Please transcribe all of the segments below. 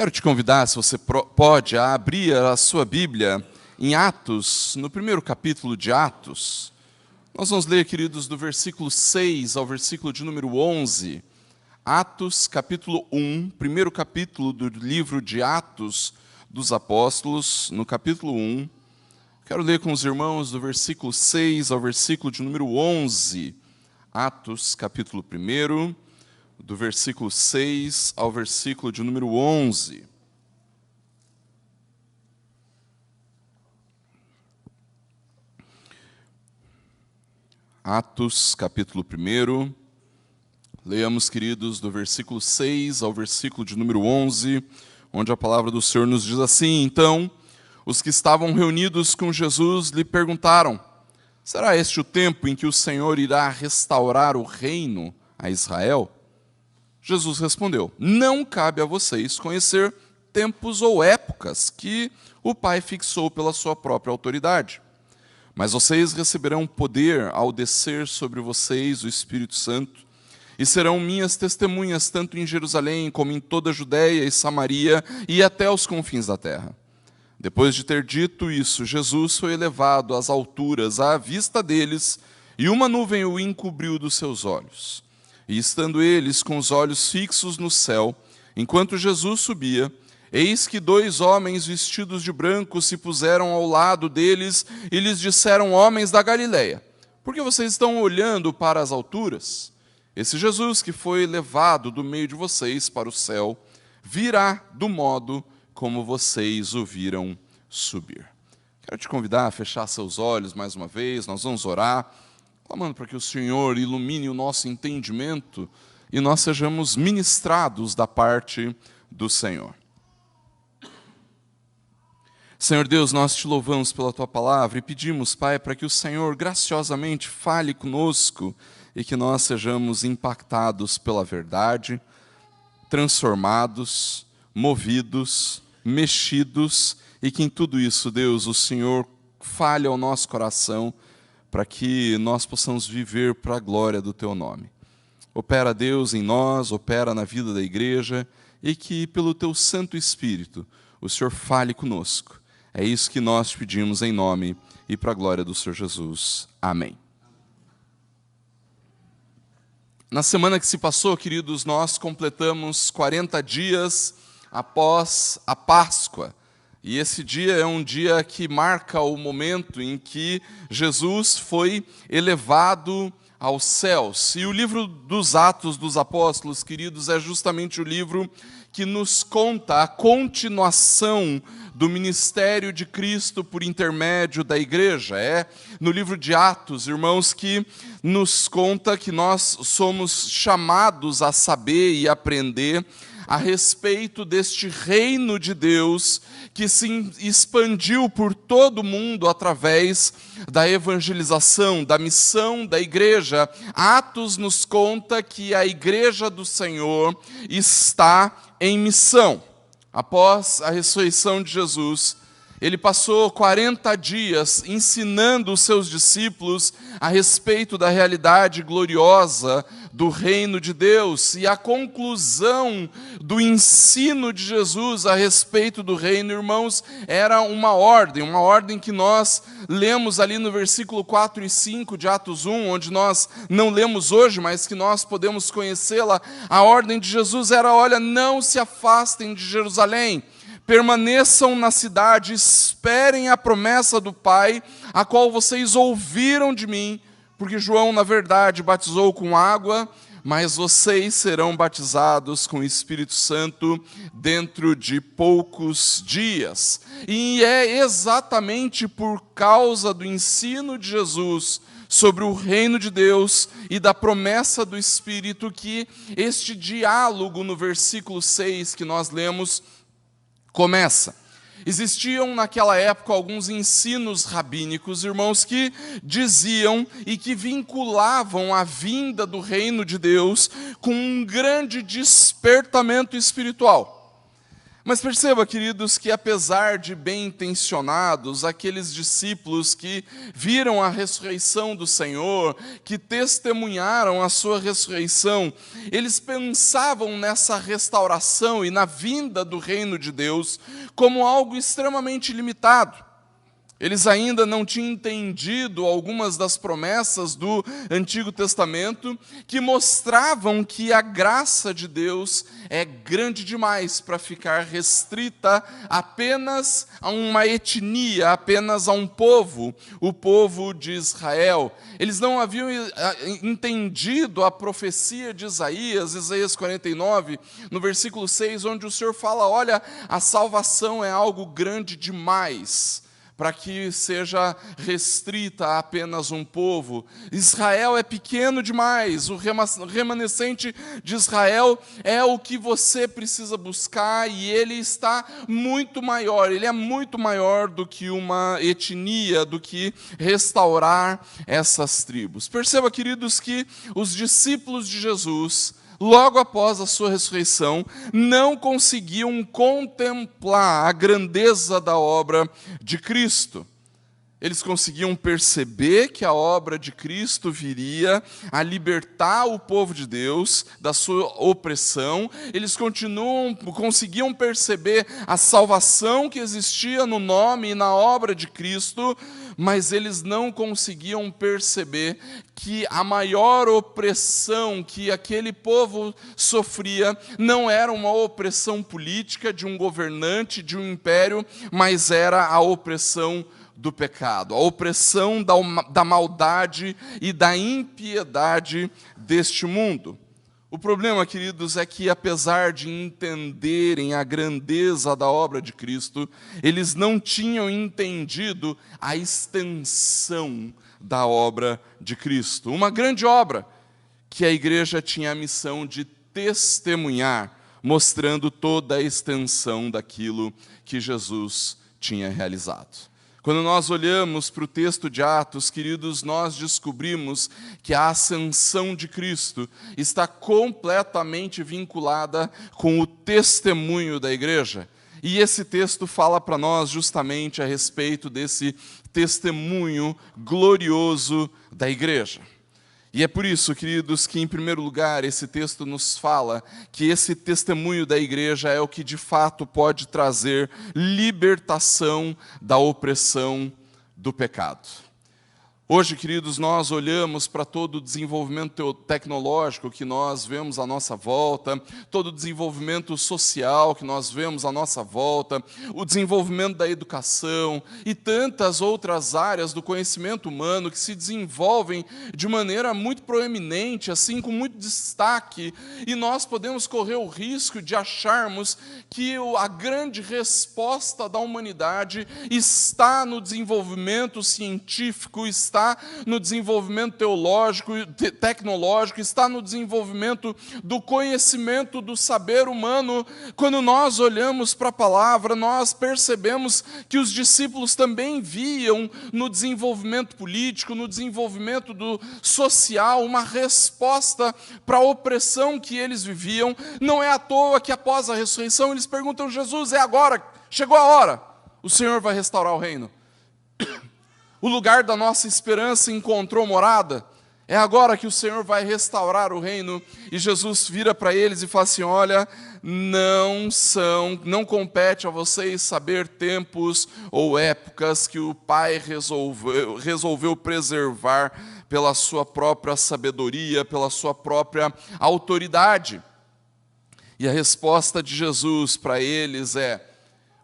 Quero te convidar, se você pode, a abrir a sua Bíblia em Atos, no primeiro capítulo de Atos. Nós vamos ler, queridos, do versículo 6 ao versículo de número 11. Atos, capítulo 1, primeiro capítulo do livro de Atos dos Apóstolos, no capítulo 1. Quero ler com os irmãos do versículo 6 ao versículo de número 11. Atos, capítulo 1, do versículo 6 ao versículo de número 11. Atos, capítulo 1. Leamos, queridos, do versículo 6 ao versículo de número 11, onde a palavra do Senhor nos diz assim: Então, os que estavam reunidos com Jesus lhe perguntaram: será este o tempo em que o Senhor irá restaurar o reino a Israel? Jesus respondeu: não cabe a vocês conhecer tempos ou épocas que o Pai fixou pela sua própria autoridade. Mas vocês receberão poder ao descer sobre vocês o Espírito Santo, e serão minhas testemunhas tanto em Jerusalém como em toda a Judéia e Samaria e até os confins da terra. Depois de ter dito isso, Jesus foi elevado às alturas à vista deles, e uma nuvem o encobriu dos seus olhos. E estando eles com os olhos fixos no céu, enquanto Jesus subia, eis que dois homens vestidos de branco se puseram ao lado deles e lhes disseram: homens da Galileia, por que vocês estão olhando para as alturas? Esse Jesus que foi levado do meio de vocês para o céu, virá do modo como vocês o viram subir. Quero te convidar a fechar seus olhos mais uma vez, nós vamos orar, clamando para que o Senhor ilumine o nosso entendimento e nós sejamos ministrados da parte do Senhor. Senhor Deus, nós te louvamos pela Tua palavra e pedimos, Pai, para que o Senhor graciosamente fale conosco e que nós sejamos impactados pela verdade, transformados, movidos, mexidos, e que em tudo isso, Deus, o Senhor fale ao nosso coração para que nós possamos viver para a glória do Teu nome. Opera, Deus, em nós, opera na vida da igreja, e que pelo Teu Santo Espírito o Senhor fale conosco. É isso que nós te pedimos em nome e para a glória do Senhor Jesus. Amém. Na semana que se passou, queridos, nós completamos 40 dias após a Páscoa. E esse dia é um dia que marca o momento em que Jesus foi elevado aos céus. E o livro dos Atos dos Apóstolos, queridos, é justamente o livro que nos conta a continuação do ministério de Cristo por intermédio da igreja. É no livro de Atos, irmãos, que nos conta que nós somos chamados a saber e aprender a respeito deste reino de Deus que se expandiu por todo o mundo através da evangelização, da missão da igreja. Atos nos conta que a igreja do Senhor está em missão. Após a ressurreição de Jesus, ele passou 40 dias ensinando os seus discípulos a respeito da realidade gloriosa do reino de Deus. E a conclusão do ensino de Jesus a respeito do reino, irmãos, era uma ordem que nós lemos ali no versículo 4 e 5 de Atos 1, onde nós não lemos hoje, mas que nós podemos conhecê-la. A ordem de Jesus era: olha, não se afastem de Jerusalém, permaneçam na cidade, esperem a promessa do Pai, a qual vocês ouviram de mim, porque João, na verdade, batizou com água, mas vocês serão batizados com o Espírito Santo dentro de poucos dias. E é exatamente por causa do ensino de Jesus sobre o reino de Deus e da promessa do Espírito que este diálogo no versículo 6 que nós lemos começa. Existiam naquela época alguns ensinos rabínicos, irmãos, que diziam e que vinculavam a vinda do reino de Deus com um grande despertamento espiritual. Mas perceba, queridos, que apesar de bem intencionados, aqueles discípulos que viram a ressurreição do Senhor, que testemunharam a sua ressurreição, eles pensavam nessa restauração e na vinda do reino de Deus como algo extremamente limitado. Eles ainda não tinham entendido algumas das promessas do Antigo Testamento que mostravam que a graça de Deus é grande demais para ficar restrita apenas a uma etnia, apenas a um povo, o povo de Israel. Eles não haviam entendido a profecia de Isaías 49, no versículo 6, onde o Senhor fala: olha, a salvação é algo grande demais para que seja restrita a apenas um povo. Israel é pequeno demais, o remanescente de Israel é o que você precisa buscar, e ele está muito maior, ele é muito maior do que uma etnia, do que restaurar essas tribos. Perceba, queridos, que os discípulos de Jesus, logo após a sua ressurreição, não conseguiam contemplar a grandeza da obra de Cristo. Eles conseguiam perceber que a obra de Cristo viria a libertar o povo de Deus da sua opressão. Eles conseguiam perceber a salvação que existia no nome e na obra de Cristo, mas eles não conseguiam perceber que a maior opressão que aquele povo sofria não era uma opressão política de um governante, de um império, mas era a opressão do pecado, a opressão da maldade e da impiedade deste mundo. O problema, queridos, é que apesar de entenderem a grandeza da obra de Cristo, eles não tinham entendido a extensão da obra de Cristo. Uma grande obra que a igreja tinha a missão de testemunhar, mostrando toda a extensão daquilo que Jesus tinha realizado. Quando nós olhamos para o texto de Atos, queridos, nós descobrimos que a ascensão de Cristo está completamente vinculada com o testemunho da igreja. E esse texto fala para nós justamente a respeito desse testemunho glorioso da igreja. E é por isso, queridos, que em primeiro lugar esse texto nos fala que esse testemunho da igreja é o que de fato pode trazer libertação da opressão do pecado. Hoje, queridos, nós olhamos para todo o desenvolvimento tecnológico que nós vemos à nossa volta, todo o desenvolvimento social que nós vemos à nossa volta, o desenvolvimento da educação e tantas outras áreas do conhecimento humano que se desenvolvem de maneira muito proeminente, assim, com muito destaque, e nós podemos correr o risco de acharmos que a grande resposta da humanidade está no desenvolvimento científico, está no desenvolvimento teológico, tecnológico, está no desenvolvimento do conhecimento do saber humano. Quando nós olhamos para a palavra, nós percebemos que os discípulos também viam no desenvolvimento político, no desenvolvimento do social, uma resposta para a opressão que eles viviam. Não é à toa que após a ressurreição eles perguntam: Jesus, é agora, chegou a hora, o Senhor vai restaurar o reino. O lugar da nossa esperança encontrou morada. É agora que o Senhor vai restaurar o reino. E Jesus vira para eles e fala assim: olha, não compete a vocês saber tempos ou épocas que o Pai resolveu preservar pela sua própria sabedoria, pela sua própria autoridade. E a resposta de Jesus para eles é: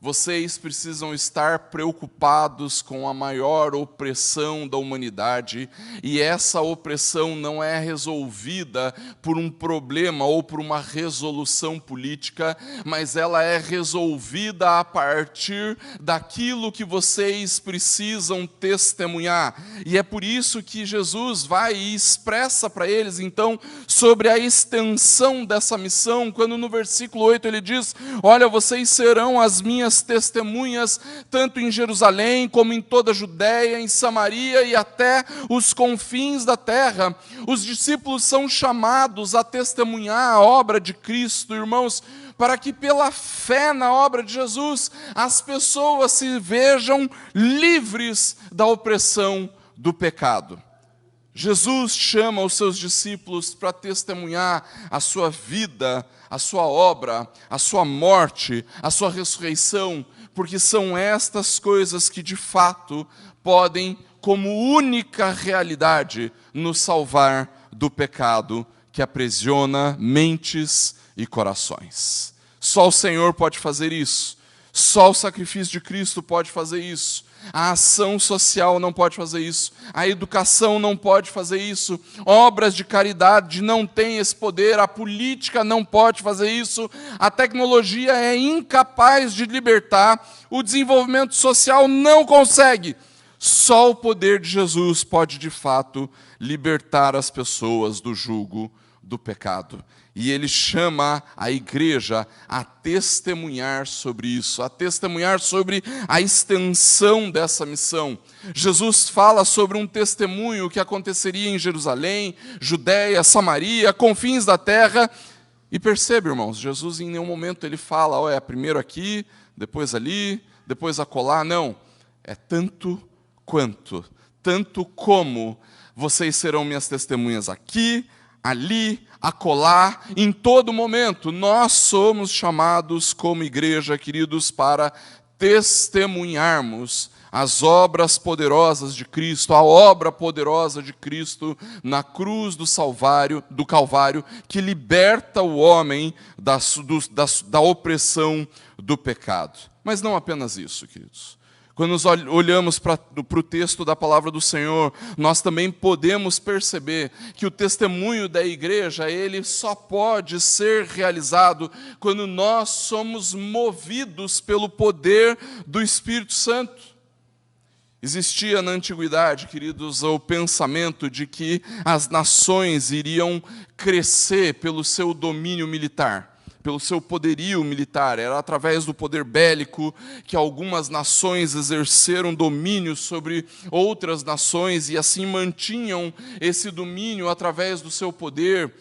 vocês precisam estar preocupados com a maior opressão da humanidade, e essa opressão não é resolvida por um problema ou por uma resolução política, mas ela é resolvida a partir daquilo que vocês precisam testemunhar. E é por isso que Jesus vai e expressa para eles, então, sobre a extensão dessa missão, quando no versículo 8 ele diz: olha, vocês serão as minhas minhas testemunhas, tanto em Jerusalém como em toda a Judéia, em Samaria e até os confins da terra. Os discípulos são chamados a testemunhar a obra de Cristo, irmãos, para que pela fé na obra de Jesus, as pessoas se vejam livres da opressão do pecado. Jesus chama os seus discípulos para testemunhar a sua vida, a sua obra, a sua morte, a sua ressurreição, porque são estas coisas que de fato podem, como única realidade, nos salvar do pecado que aprisiona mentes e corações. Só o Senhor pode fazer isso. Só o sacrifício de Cristo pode fazer isso. A ação social não pode fazer isso. A educação não pode fazer isso. Obras de caridade não têm esse poder. A política não pode fazer isso. A tecnologia é incapaz de libertar. O desenvolvimento social não consegue. Só o poder de Jesus pode, de fato, libertar as pessoas do jugo do pecado. E ele chama a igreja a testemunhar sobre isso, a testemunhar sobre a extensão dessa missão. Jesus fala sobre um testemunho que aconteceria em Jerusalém, Judéia, Samaria, confins da terra. E percebe, irmãos, Jesus em nenhum momento ele fala, olha, primeiro aqui, depois ali, depois acolá. Não, é tanto quanto, tanto como vocês serão minhas testemunhas aqui, ali, acolá, em todo momento. Nós somos chamados como igreja, queridos, para testemunharmos as obras poderosas de Cristo, a obra poderosa de Cristo na cruz do Calvário, que liberta o homem da opressão do pecado. Mas não apenas isso, queridos. Quando nós olhamos para o texto da palavra do Senhor, nós também podemos perceber que o testemunho da igreja, ele só pode ser realizado quando nós somos movidos pelo poder do Espírito Santo. Existia na antiguidade, queridos, o pensamento de que as nações iriam crescer pelo seu domínio militar, pelo seu poderio militar. Era através do poder bélico que algumas nações exerceram domínio sobre outras nações e assim mantinham esse domínio através do seu poder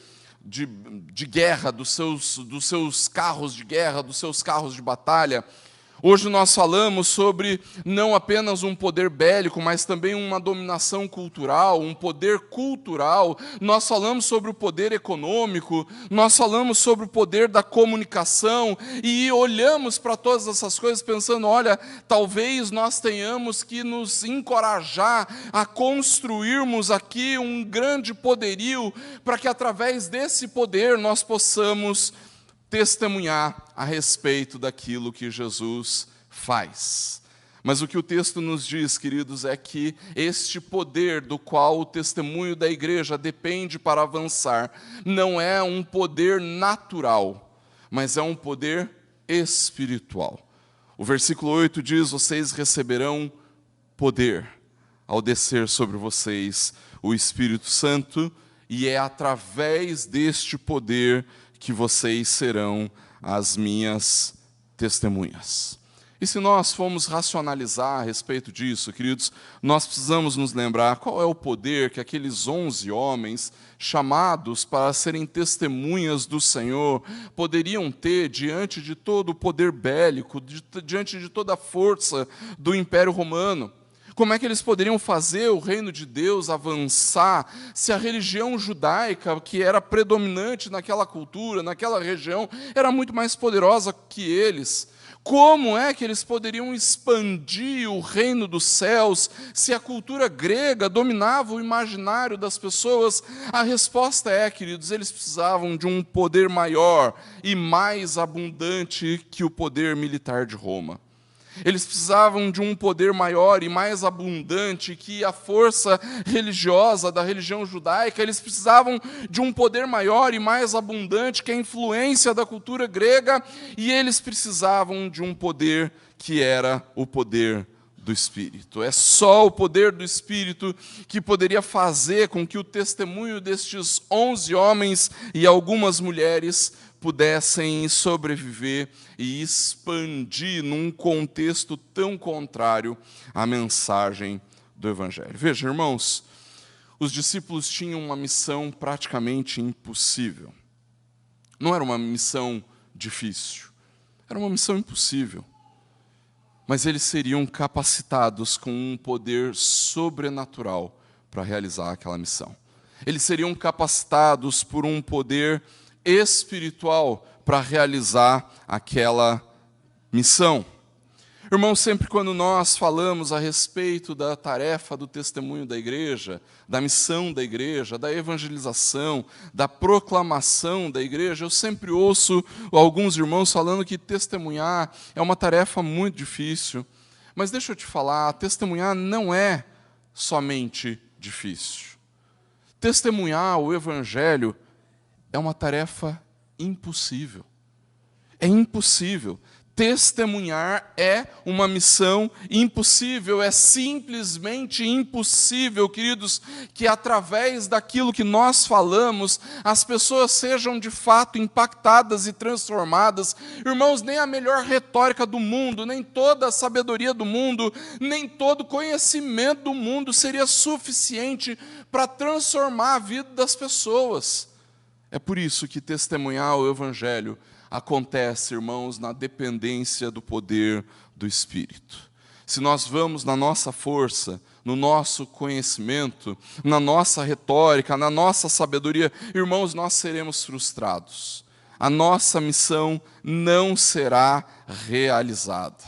de guerra, dos seus carros de guerra, dos seus carros de batalha. Hoje nós falamos sobre não apenas um poder bélico, mas também uma dominação cultural, um poder cultural. Nós falamos sobre o poder econômico, nós falamos sobre o poder da comunicação e olhamos para todas essas coisas pensando, olha, talvez nós tenhamos que nos encorajar a construirmos aqui um grande poderio para que através desse poder nós possamos testemunhar a respeito daquilo que Jesus faz. Mas o que o texto nos diz, queridos, é que este poder do qual o testemunho da igreja depende para avançar, não é um poder natural, mas é um poder espiritual. O versículo 8 diz, vocês receberão poder ao descer sobre vocês o Espírito Santo, e é através deste poder que vocês serão as minhas testemunhas. E se nós formos racionalizar a respeito disso, queridos, nós precisamos nos lembrar qual é o poder que aqueles 11 homens chamados para serem testemunhas do Senhor poderiam ter diante de todo o poder bélico, diante de toda a força do Império Romano. Como é que eles poderiam fazer o reino de Deus avançar se a religião judaica, que era predominante naquela cultura, naquela região, era muito mais poderosa que eles? Como é que eles poderiam expandir o reino dos céus se a cultura grega dominava o imaginário das pessoas? A resposta é, queridos, eles precisavam de um poder maior e mais abundante que o poder militar de Roma. Eles precisavam de um poder maior e mais abundante que a força religiosa da religião judaica. Eles precisavam de um poder maior e mais abundante que a influência da cultura grega. E eles precisavam de um poder que era o poder do Espírito. É só o poder do Espírito que poderia fazer com que o testemunho destes 11 homens e algumas mulheres pudessem sobreviver e expandir num contexto tão contrário à mensagem do Evangelho. Veja, irmãos, os discípulos tinham uma missão praticamente impossível. Não era uma missão difícil, era uma missão impossível. Mas eles seriam capacitados com um poder sobrenatural para realizar aquela missão. Eles seriam capacitados por um poder espiritual para realizar aquela missão. Irmãos, sempre quando nós falamos a respeito da tarefa do testemunho da igreja, da missão da igreja, da evangelização, da proclamação da igreja, eu sempre ouço alguns irmãos falando que testemunhar é uma tarefa muito difícil. Mas deixa eu te falar, testemunhar não é somente difícil. Testemunhar o evangelho é uma tarefa impossível. É impossível. Testemunhar é uma missão impossível, é simplesmente impossível, queridos, que através daquilo que nós falamos, as pessoas sejam de fato impactadas e transformadas. Irmãos, nem a melhor retórica do mundo, nem toda a sabedoria do mundo, nem todo o conhecimento do mundo seria suficiente para transformar a vida das pessoas. É por isso que testemunhar o Evangelho acontece, irmãos, na dependência do poder do Espírito. Se nós vamos na nossa força, no nosso conhecimento, na nossa retórica, na nossa sabedoria, irmãos, nós seremos frustrados. A nossa missão não será realizada.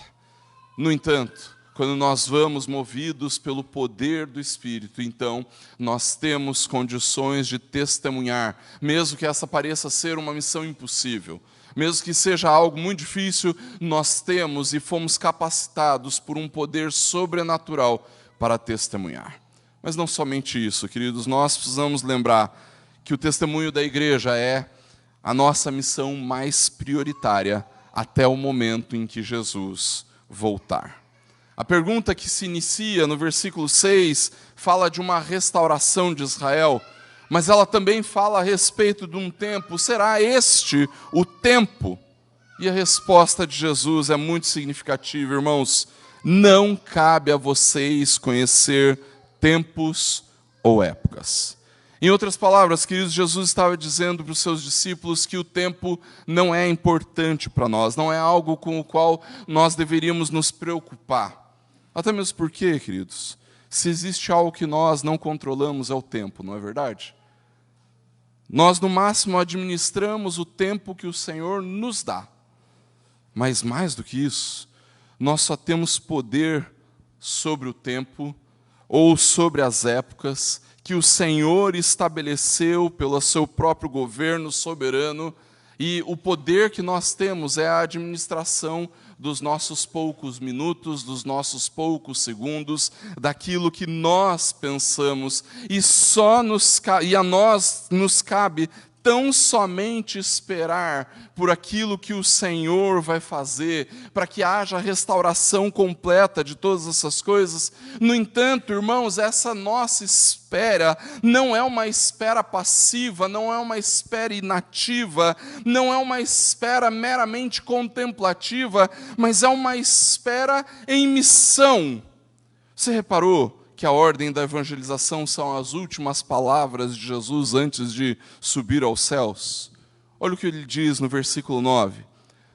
No entanto, quando nós vamos movidos pelo poder do Espírito, então nós temos condições de testemunhar, mesmo que essa pareça ser uma missão impossível. Mesmo que seja algo muito difícil, nós temos e fomos capacitados por um poder sobrenatural para testemunhar. Mas não somente isso, queridos, nós precisamos lembrar que o testemunho da igreja é a nossa missão mais prioritária até o momento em que Jesus voltar. A pergunta que se inicia no versículo 6 fala de uma restauração de Israel, mas ela também fala a respeito de um tempo. Será este o tempo? E a resposta de Jesus é muito significativa, irmãos. Não cabe a vocês conhecer tempos ou épocas. Em outras palavras, queridos, Jesus estava dizendo para os seus discípulos que o tempo não é importante para nós, não é algo com o qual nós deveríamos nos preocupar. Até mesmo porque, queridos, se existe algo que nós não controlamos é o tempo, não é verdade? Nós, no máximo, administramos o tempo que o Senhor nos dá. Mas, mais do que isso, nós só temos poder sobre o tempo ou sobre as épocas que o Senhor estabeleceu pelo seu próprio governo soberano, e o poder que nós temos é a administração dos nossos poucos minutos, dos nossos poucos segundos, daquilo que nós pensamos, e a nós nos cabe tão somente esperar por aquilo que o Senhor vai fazer, para que haja restauração completa de todas essas coisas. No entanto, irmãos, essa nossa espera não é uma espera passiva, não é uma espera inativa, não é uma espera meramente contemplativa, mas é uma espera em missão. Você reparou que a ordem da evangelização são as últimas palavras de Jesus antes de subir aos céus? Olha o que ele diz no versículo 9.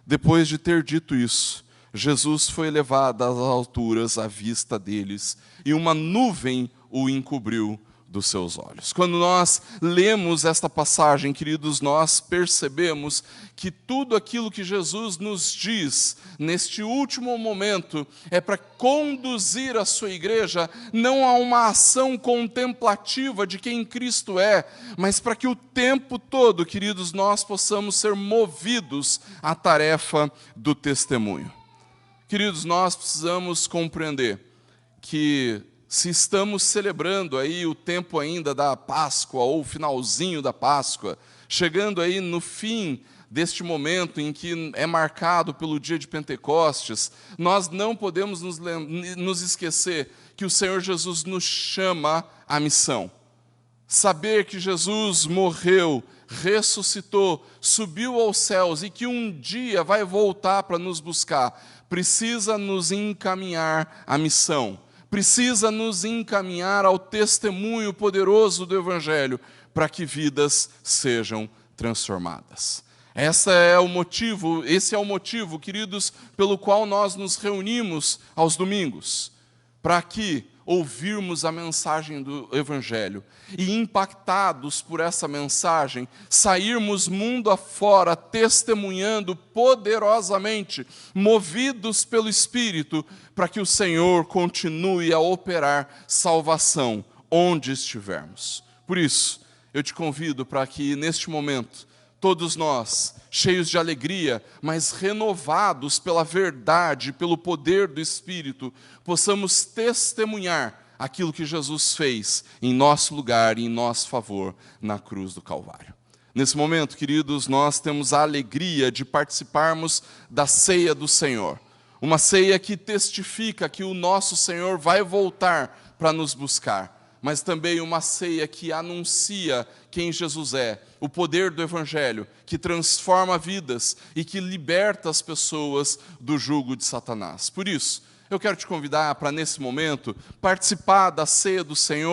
Depois de ter dito isso, Jesus foi levado às alturas à vista deles, e uma nuvem o encobriu dos seus olhos. Quando nós lemos esta passagem, queridos, nós percebemos que tudo aquilo que Jesus nos diz neste último momento é para conduzir a sua igreja não a uma ação contemplativa de quem Cristo é, mas para que o tempo todo, queridos, nós possamos ser movidos à tarefa do testemunho. Queridos, nós precisamos compreender que se estamos celebrando aí o tempo ainda da Páscoa, ou o finalzinho da Páscoa, chegando aí no fim deste momento em que é marcado pelo dia de Pentecostes, nós não podemos nos esquecer que o Senhor Jesus nos chama à missão. Saber que Jesus morreu, ressuscitou, subiu aos céus e que um dia vai voltar para nos buscar, precisa nos encaminhar à missão, precisa nos encaminhar ao testemunho poderoso do Evangelho, para que vidas sejam transformadas. Esse é o motivo, queridos, pelo qual nós nos reunimos aos domingos, para que ouvirmos a mensagem do Evangelho e, impactados por essa mensagem, sairmos mundo afora testemunhando poderosamente, movidos pelo Espírito, para que o Senhor continue a operar salvação onde estivermos. Por isso, eu te convido para que neste momento, todos nós, cheios de alegria, mas renovados pela verdade, pelo poder do Espírito, possamos testemunhar aquilo que Jesus fez em nosso lugar e em nosso favor na cruz do Calvário. Nesse momento, queridos, nós temos a alegria de participarmos da ceia do Senhor. Uma ceia que testifica que o nosso Senhor vai voltar para nos buscar, mas também uma ceia que anuncia quem Jesus é, o poder do Evangelho, que transforma vidas e que liberta as pessoas do jugo de Satanás. Por isso, eu quero te convidar para, nesse momento, participar da ceia do Senhor,